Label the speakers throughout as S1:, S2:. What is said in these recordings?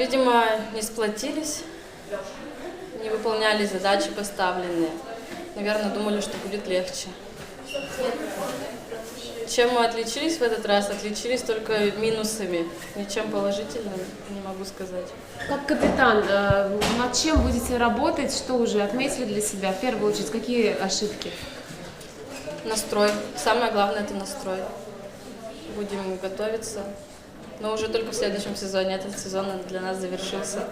S1: видимо, не сплотились, не выполняли задачи поставленные. Наверное, думали, что будет легче. Чем мы отличились в этот раз? Отличились только минусами, ничем положительным не могу сказать.
S2: Как капитан, над чем будете работать, что уже отметили для себя? В первую очередь, какие ошибки?
S1: Настрой. Самое главное – это настрой. Будем готовиться, но уже только в следующем сезоне. Этот сезон для нас завершился.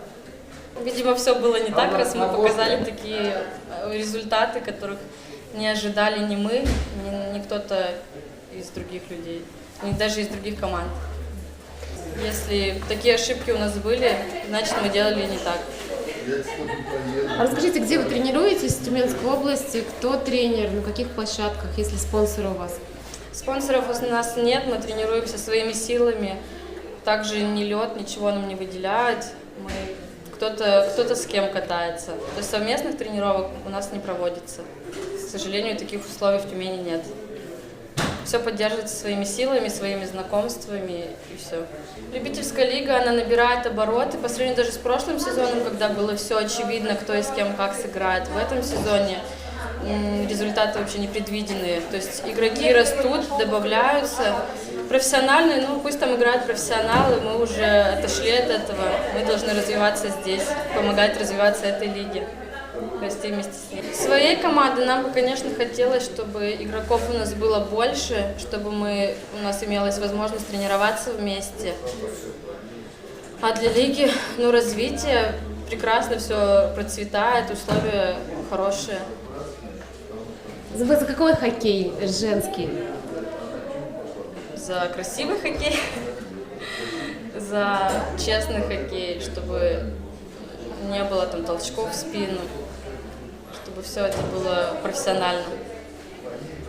S1: Видимо, все было не так, раз мы показали такие результаты, которых не ожидали ни мы, ни кто-то из других людей, ни даже из других команд. Если такие ошибки у нас были, значит, мы делали не так.
S2: А расскажите, где вы тренируетесь в Тюменской области, кто тренер, на каких площадках, есть ли спонсоры у вас?
S1: Спонсоров у нас нет, мы тренируемся своими силами. Также ни лед, ничего нам не выделяет. Кто-то с кем катается. То есть совместных тренировок у нас не проводится. К сожалению, таких условий в Тюмени нет. Все поддерживается своими силами, своими знакомствами и все. Любительская лига, она набирает обороты. По сравнению даже с прошлым сезоном, когда было все очевидно, кто и с кем как сыграет. В этом сезоне результаты вообще непредвиденные. То есть игроки растут, добавляются. Профессиональные, пусть там играют профессионалы, мы уже отошли от этого. Мы должны развиваться здесь, помогать развиваться этой лиге. Расти вместе с ней. Своей команды нам бы, конечно, хотелось, чтобы игроков у нас было больше, чтобы у нас имелась возможность тренироваться вместе. А для лиги, развитие, прекрасно все процветает, условия хорошие.
S2: Вы за какой хоккей женский?
S1: За красивый хоккей, за честный хоккей, чтобы не было там толчков в спину, чтобы все это было профессионально.